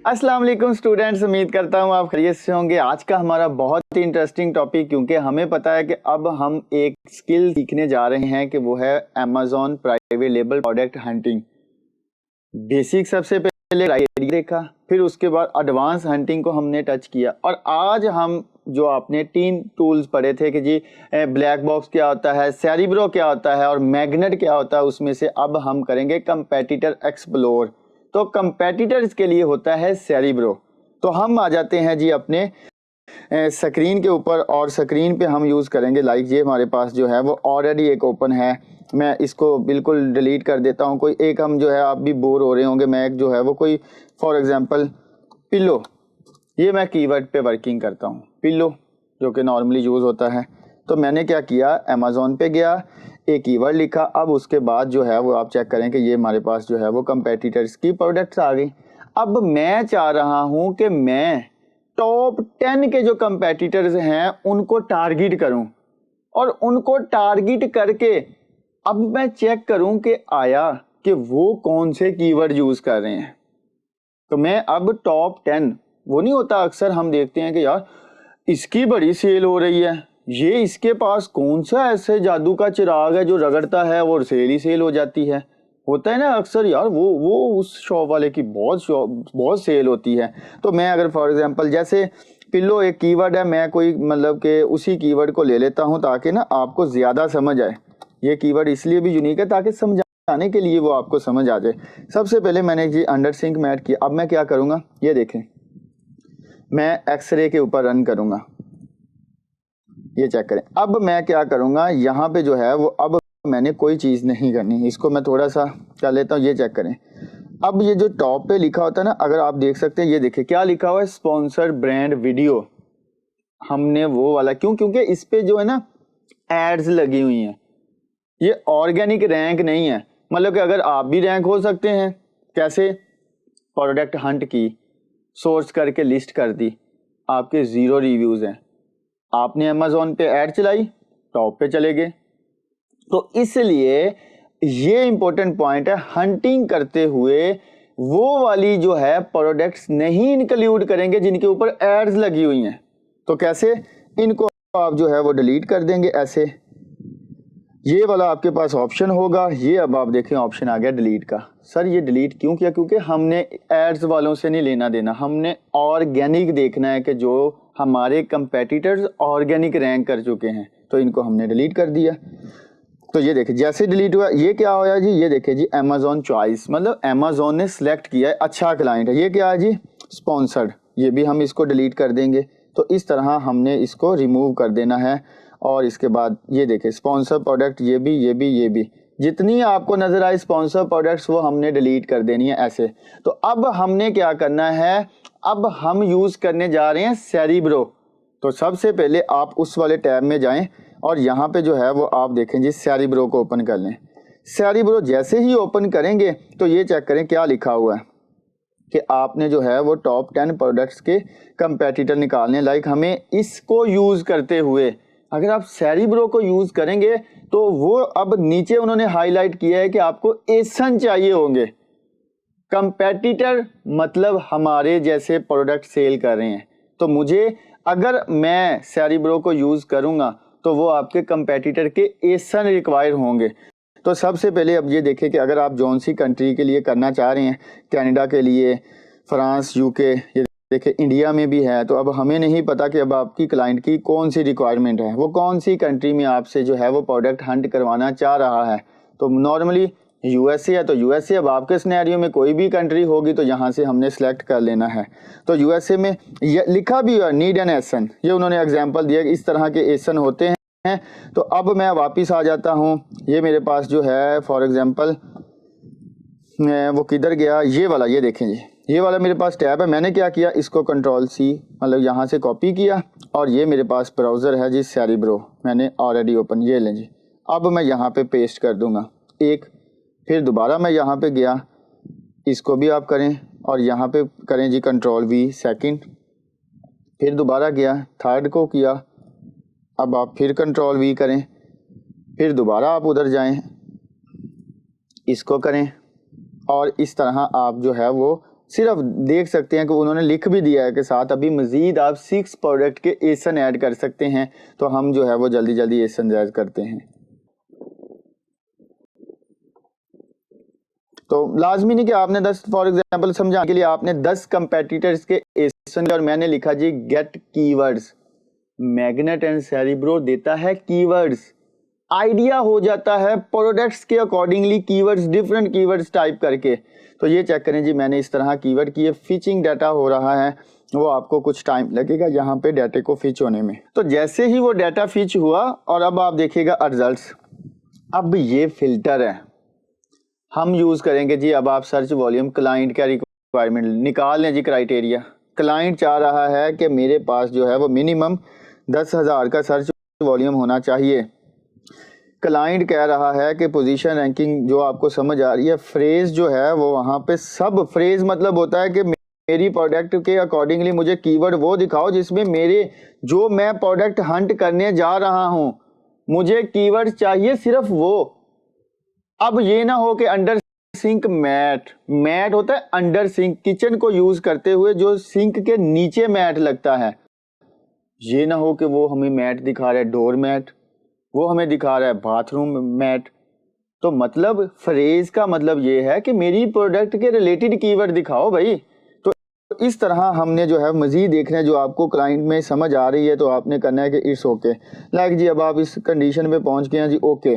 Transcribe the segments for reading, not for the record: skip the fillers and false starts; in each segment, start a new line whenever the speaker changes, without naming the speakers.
अस्सलाम वालेकुम स्टूडेंट्स, उम्मीद करता हूँ आप खैरियत से होंगे। आज का हमारा बहुत ही इंटरेस्टिंग टॉपिक, क्योंकि हमें पता है कि अब हम एक स्किल सीखने जा रहे हैं कि वो है Amazon private label product hunting. Basic सबसे पहले क्राइटेरिया देखा, फिर उसके बाद एडवांस हंटिंग को हमने टच किया, और आज हम जो आपने 3 टूल्स पढ़े थे कि जी ब्लैक बॉक्स क्या होता है, सेरिब्रो क्या होता है और मैग्नेट क्या होता है, उसमें से अब हम करेंगे कंपेटिटर एक्सप्लोर। तो कंपेटिटर्स के लिए होता है सेरिब्रो। तो हम आ जाते हैं जी अपने स्क्रीन के ऊपर, और स्क्रीन पे हम यूज़ करेंगे लाइक ये हमारे पास जो है वो ऑलरेडी एक ओपन है। मैं इसको बिल्कुल डिलीट कर देता हूँ। कोई एक हम जो है, आप भी बोर हो रहे होंगे, मैं एक जो है वो कोई फॉर एग्जांपल पिलो, ये मैं कीवर्ड पे वर्किंग करता हूँ, पिलो जो कि नॉर्मली यूज़ होता है। तो मैंने क्या किया, अमेज़न पे गया, एक कीवर्ड लिखा। अब उसके बाद जो है वो आप चेक करें कि ये हमारे पास जो है वो कंपेटिटर्स की प्रोडक्ट्स आ गई। अब मैं चाह रहा हूँ कि मैं टॉप 10 के जो कंपेटिटर्स हैं उनको टारगेट करूं, और उनको टारगेट करके अब मैं चेक करूं कि आया कि वो कौन से कीवर्ड यूज कर रहे हैं। तो मैं अब टॉप 10, वो नहीं होता अक्सर हम देखते हैं कि यार इसकी बड़ी सेल हो रही है, ये इसके पास कौन सा ऐसे जादू का चिराग है जो रगड़ता है और सेल ही सेल हो जाती है। होता है ना अक्सर यार, वो उस शॉप वाले की बहुत सेल होती है। तो मैं अगर फॉर एग्जांपल जैसे पिल्लो एक कीवर्ड है, मैं कोई मतलब कि उसी कीवर्ड को ले लेता हूं ताकि ना आपको ज़्यादा समझ आए। ये कीवर्ड इसलिए भी यूनिक है ताकि समझाने के लिए वो आपको समझ आ जाए। सबसे पहले मैंने जी अंडर सिंक में ऐड किया। अब मैं क्या करूँगा, ये देखें, मैं एक्सरे के ऊपर रन करूँगा, ये चेक करें। अब मैं क्या करूँगा, यहाँ पे जो है वो अब मैंने कोई चीज़ नहीं करनी, इसको मैं थोड़ा सा कर लेता हूँ, ये चेक करें। अब ये जो टॉप पे लिखा होता है ना, अगर आप देख सकते हैं, ये देखिए क्या लिखा हुआ है, स्पॉन्सर ब्रांड वीडियो। हमने वो वाला क्योंकि इस पे जो है ना एड्स लगी हुई हैं, ये ऑर्गेनिक रैंक नहीं है। मतलब कि अगर आप भी रैंक हो सकते हैं। कैसे? प्रोडक्ट हंट की, सोर्स करके लिस्ट कर दी, आपके 0 रिव्यूज हैं, आपने अमेज़न पे ऐड चलाई, टॉप पे चले गए। तो इसलिए ये इंपॉर्टेंट पॉइंट है, हंटिंग करते हुए वो वाली जो है प्रोडक्ट्स नहीं इंक्लूड करेंगे जिनके ऊपर एड्स लगी हुई हैं। तो कैसे? इनको आप जो है वो डिलीट कर देंगे ऐसे। ये वाला आपके पास ऑप्शन होगा, ये अब आप देखें ऑप्शन आ गया डिलीट का। सर ये डिलीट क्यों किया? क्योंकि हमने एड्स वालों से नहीं लेना देना, हमने ऑर्गेनिक देखना है कि जो हमारे कंपेटिटर्स ऑर्गेनिक रैंक कर चुके हैं, तो इनको हमने डिलीट कर दिया। तो ये देखिए जैसे डिलीट हुआ, ये क्या होया जी, ये देखिए जी अमेज़न चॉइस, मतलब अमेज़न ने सिलेक्ट किया है अच्छा क्लाइंट है। ये क्या है जी, स्पॉन्सर्ड, ये भी हम इसको डिलीट कर देंगे। तो इस तरह हमने इसको रिमूव कर देना है। और इसके बाद ये देखिए स्पॉन्सर प्रोडक्ट, ये भी जितनी आपको नजर आए स्पॉन्सर प्रोडक्ट्स वो हमने डिलीट कर देनी है ऐसे। तो अब हमने क्या करना है, अब हम यूज करने जा रहे हैं सेरिब्रो। तो सबसे पहले आप उस वाले टैब में जाएं और यहाँ पे जो है वो आप देखें जी सेरिब्रो को ओपन कर लें। सेरिब्रो जैसे ही ओपन करेंगे तो ये चेक करें क्या लिखा हुआ है कि आपने जो है वो टॉप 10 प्रोडक्ट्स के कंपेटिटर निकालने। लाइक हमें इसको यूज़ करते हुए अगर आप सेरिब्रो को यूज़ करेंगे तो वो अब नीचे उन्होंने हाईलाइट किया है कि आपको एसन चाहिए होंगे। कंपेटिटर मतलब हमारे जैसे प्रोडक्ट सेल कर रहे हैं। तो मुझे अगर मैं सेरिब्रो को यूज़ करूँगा तो वो आपके कंपेटिटर के एसन रिक्वायर होंगे। तो सबसे पहले अब ये देखें कि अगर आप जौन सी कंट्री के लिए करना चाह रहे हैं, कनाडा के लिए, फ्रांस, यूके, ये देखिए इंडिया में भी है। तो अब हमें नहीं पता कि अब आपकी क्लाइंट की कौन सी रिक्वायरमेंट है, वो कौन सी कंट्री में आपसे जो है वो प्रोडक्ट हंट करवाना चाह रहा है। तो नॉर्मली यूएसए है तो यूएसए, अब आपके सिनेरियो में कोई भी कंट्री होगी तो यहाँ से हमने सेलेक्ट कर लेना है। तो यूएसए में ये लिखा भी है नीड एन एसन, ये उन्होंने एग्जाम्पल दिया कि इस तरह के एसन होते हैं। तो अब मैं वापस आ जाता हूँ, ये मेरे पास जो है फॉर एग्जांपल वो किधर गया, ये वाला, ये देखें जी ये वाला मेरे पास टैब है। मैंने क्या किया, इसको कंट्रोल सी मतलब यहाँ से कॉपी किया, और ये मेरे पास ब्राउज़र है जी सेरिब्रो, मैंने ऑलरेडी ओपन, ये लें जी। अब मैं यहाँ पे पेस्ट कर दूँगा एक, फिर दोबारा मैं यहाँ पे गया, इसको भी आप करें और यहाँ पे करें जी कंट्रोल वी सेकंड, फिर दोबारा गया थर्ड को किया, अब आप फिर कंट्रोल वी करें, फिर दोबारा आप उधर जाएं, इसको करें, और इस तरह आप जो है वो सिर्फ देख सकते हैं कि उन्होंने लिख भी दिया है कि साथ अभी मजीद आप 6 प्रोडक्ट के एसन ऐड कर सकते हैं। तो हम जो है वो जल्दी जल्दी एसन ऐड करते हैं। तो लाजमी नहीं कि आपने 10 फॉर एग्जांपल समझाने के लिए आपने 10 कंपेटिटर्स के एसन और मैंने लिखा जी get keywords. Magnet and cerebro देता है कीवर्ड्स, आइडिया हो जाता है प्रोडक्ट्स के accordingly keywords, different keywords type करके। तो ये चेक करें जी, मैंने इस तरह कीवर्ड किए, फिचिंग डाटा हो रहा है, वो आपको कुछ टाइम लगेगा यहाँ पे डाटे को फिच होने में। तो जैसे ही वो डाटा फिच हुआ और अब आप देखिएगा रिजल्ट्स। अब ये फिल्टर है, हम यूज करेंगे जी। अब आप सर्च वॉल्यूम क्लाइंट का रिक्वायरमेंट निकाल लें जी, क्राइटेरिया। क्लाइंट चाह रहा है कि मेरे पास जो है वो मिनिमम 10,000 का सर्च वॉल्यूम होना चाहिए। क्लाइंट कह रहा है कि पोजीशन रैंकिंग जो आपको समझ आ रही है, फ्रेज जो है वो वहाँ पे सब फ्रेज मतलब होता है कि मेरी प्रोडक्ट के अकॉर्डिंगली मुझे कीवर्ड वो दिखाओ जिसमें मेरे जो मैं प्रोडक्ट हंट करने जा रहा हूँ मुझे कीवर्ड चाहिए सिर्फ वो। अब ये ना हो कि अंडर सिंक मैट, मैट होता है अंडर सिंक, किचन को यूज करते हुए जो सिंक के नीचे मैट लगता है, ये ना हो कि वो हमें मैट दिखा रहा है डोर मैट, वो हमें दिखा रहा है बाथरूम मैट। तो मतलब फ्रेज का मतलब ये है कि मेरी प्रोडक्ट के रिलेटेड कीवर्ड दिखाओ भाई। तो इस तरह हमने जो है मजीद देखना है, जो आपको क्लाइंट में समझ आ रही है तो आपने करना है कि इट्स ओके। लाइक जी अब आप इस कंडीशन पे पहुंच गए हैं जी, ओके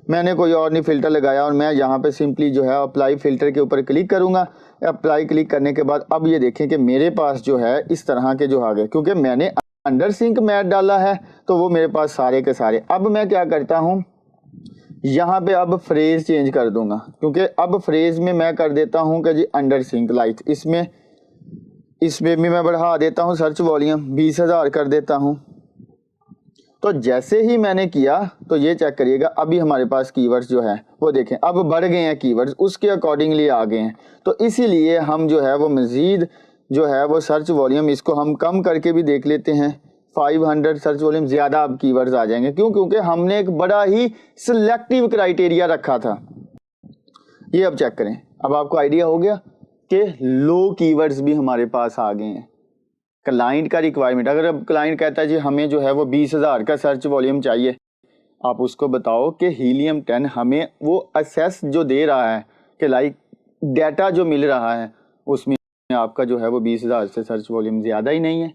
मैंने कोई और नहीं फिल्टर लगाया और मैं यहाँ पे सिंपली जो है अप्लाई फिल्टर के ऊपर क्लिक करूंगा। अप्लाई क्लिक करने के बाद अब ये देखें कि मेरे पास जो है इस तरह के जो आ गए, क्योंकि मैंने अंडर सिंक मैट डाला है तो वो मेरे पास सारे के सारे। अब मैं क्या करता हूँ, यहाँ पे अब फ्रेज चेंज कर दूंगा, क्योंकि अब फ्रेज में मैं कर देता हूँ कि जी अंडर सिंक लाइट, इसमें भी मैं बढ़ा देता हूँ सर्च वॉल्यूम 20,000 कर देता हूँ। तो जैसे ही मैंने किया तो ये चेक करिएगा अभी हमारे पास कीवर्ड्स जो है वो देखें अब बढ़ गए हैं, कीवर्ड्स उसके अकॉर्डिंगली आ गए हैं। तो इसीलिए हम जो है वो मजीद जो है वो सर्च वॉल्यूम इसको हम कम करके भी देख लेते हैं। 500 सर्च वॉल्यूम ज्यादा अब कीवर्ड्स आ जाएंगे, क्यों? क्योंकि हमने एक बड़ा ही सिलेक्टिव क्राइटेरिया रखा था। ये अब चेक करें, अब आपको आइडिया हो गया कि लो कीवर्ड्स भी हमारे पास आ गए हैं। क्लाइंट का रिक्वायरमेंट, अगर अब क्लाइंट कहता है जी हमें जो है वो 20,000 का सर्च वॉल्यूम चाहिए, आप उसको बताओ कि हीलियम 10 हमें वो असेस जो दे रहा है कि लाइक डाटा जो मिल रहा है उसमें आपका जो है वो 20,000 से सर्च वॉल्यूम ज़्यादा ही नहीं है।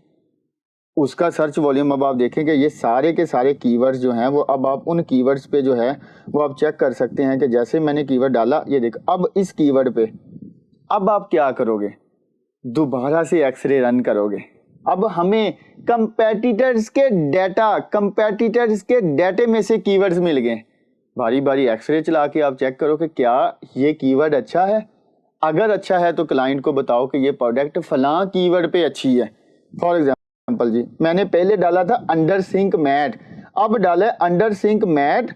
उसका सर्च वॉल्यूम अब आप देखें कि ये सारे के सारे कीवर्ड्स जो हैं वो अब आप उन कीवर्ड्स पे जो है वो आप चेक कर सकते हैं कि जैसे मैंने कीवर्ड डाला, ये देखो अब इस कीवर्ड पे अब आप क्या करोगे, दोबारा से एक्सरे रन करोगे। अब हमें कंपेटिटर्स के डाटे में से कीवर्ड्स मिल गए। बारी बारी एक्सरे चला के आप चेक करो कि क्या ये कीवर्ड अच्छा है। अगर अच्छा है तो क्लाइंट को बताओ कि ये प्रोडक्ट फलां कीवर्ड पे अच्छी है। फॉर एग्जांपल जी मैंने पहले डाला था अंडर सिंक मैट, अब डाला under sync mat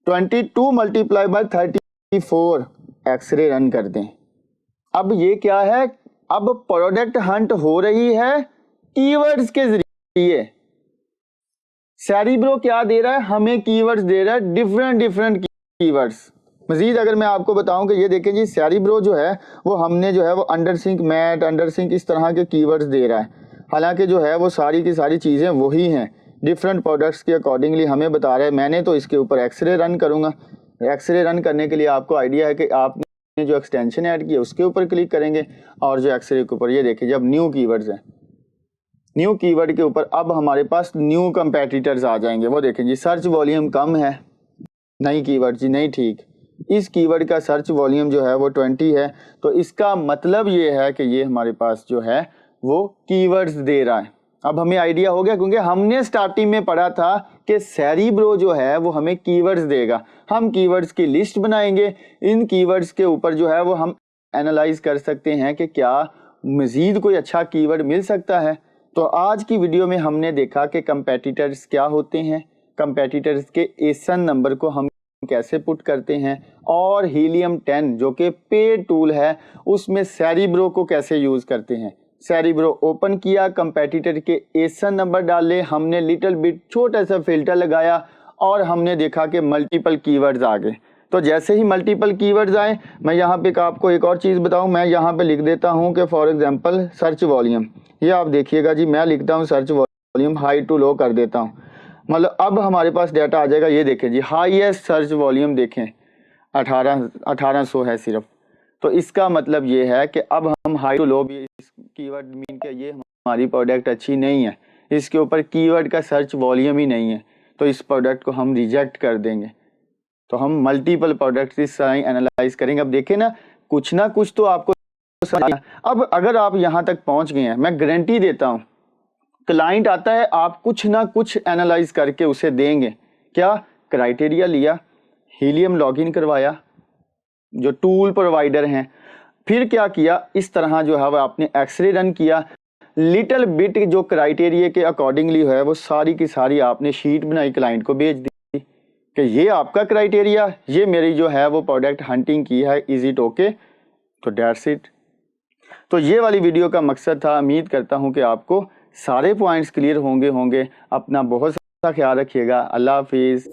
22 multiply by 34, x-ray run कर दें। अब ये क्या है, अब प्रोडक्ट हंट हो रही है कीवर्ड्स के जरिए। सेरिब्रो क्या दे रहा है, हमें कीवर्ड्स दे रहा है, डिफरेंट कीवर्ड्स। मजीद अगर मैं आपको बताऊं कि ये देखें जी सेरिब्रो जो है वो हमने जो है वो under sync mat, under sync इस तरह के कीवर्ड्स दे रहा है। हालांकि जो है वो सारी की सारी चीज़ें वही हैं, डिफरेंट प्रोडक्ट्स के अकॉर्डिंगली हमें बता रहा है। मैंने तो इसके ऊपर एक्सरे रन करूँगा। एक्सरे रन करने के लिए आपको आइडिया है कि आप जो एक्सटेंशन ऐड किया उसके ऊपर क्लिक करेंगे और जो एक्सरे के ऊपर ये देखिए जब न्यू कीवर्ड्स हैं, न्यू कीवर्ड के ऊपर अब हमारे पास न्यू कंपेटिटर्स आ जाएंगे। वो देखें जी सर्च वॉल्यूम कम है, नई कीवर्ड जी नहीं ठीक, इस कीवर्ड का सर्च वॉल्यूम जो है वो 20 है। तो इसका मतलब ये है कि ये हमारे पास जो है वो कीवर्ड्स दे रहा है। अब हमें आइडिया हो गया, क्योंकि हमने स्टार्टिंग में पढ़ा था कि सेरिब्रो जो है वो हमें कीवर्ड्स देगा। हम कीवर्ड्स की लिस्ट बनाएंगे, इन कीवर्ड्स के ऊपर जो है वो हम एनालाइज कर सकते हैं कि क्या मजीद कोई अच्छा कीवर्ड मिल सकता है। तो आज की वीडियो में हमने देखा कि कंपेटिटर्स क्या होते हैं, कंपेटिटर्स के एसन नंबर को हम कैसे पुट करते हैं, और हीलियम 10 जो कि पेड टूल है उसमें सेरिब्रो को कैसे यूज करते हैं। सेरिब्रो ओपन किया, कंपेटिटर के एसन नंबर डाले, हमने लिटिल बिट छोटा सा फिल्टर लगाया और हमने देखा कि मल्टीपल कीवर्ड्स आ गए। तो जैसे ही मल्टीपल कीवर्ड्स आए, मैं यहाँ पे आपको एक और चीज़ बताऊँ, मैं यहाँ पे लिख देता हूँ कि फॉर एग्जांपल सर्च वॉल्यूम। ये आप देखिएगा जी, मैं लिखता हूँ search volume high to low कर देता हूँ, मतलब अब हमारे पास डाटा आ जाएगा। ये देखें जी, हाईएस्ट सर्च वॉल्यूम देखें 1800 है सिर्फ। तो इसका मतलब ये है कि अब हम हाई टू लो भी इस कीवर्ड मीन के ये हमारी प्रोडक्ट अच्छी नहीं है, इसके ऊपर कीवर्ड का सर्च वॉल्यूम ही नहीं है, तो इस प्रोडक्ट को हम रिजेक्ट कर देंगे। तो हम मल्टीपल प्रोडक्ट्स इस तरह एनालाइज करेंगे। अब देखें ना कुछ तो आपको समझ। अब अगर आप यहाँ तक पहुँच गए हैं, मैं गारंटी देता हूँ क्लाइंट आता है, आप कुछ ना कुछ एनालाइज करके उसे देंगे। क्या क्राइटेरिया लिया, हीलियम लॉगिन करवाया जो टूल प्रोवाइडर हैं, फिर क्या किया, इस तरह जो है वह आपने एक्सरे रन किया, लिटिल बिट जो क्राइटेरिया के अकॉर्डिंगली है वो सारी की सारी आपने शीट बनाई, क्लाइंट को भेज दी कि ये आपका क्राइटेरिया, ये मेरी जो है वो प्रोडक्ट हंटिंग की है, इज इट ओके। तो दैट्स इट। तो ये वाली वीडियो का मकसद था, उम्मीद करता हूँ कि आपको सारे पॉइंट्स क्लियर होंगे। अपना बहुत सा ख्याल रखिएगा। अल्लाह हाफिज़।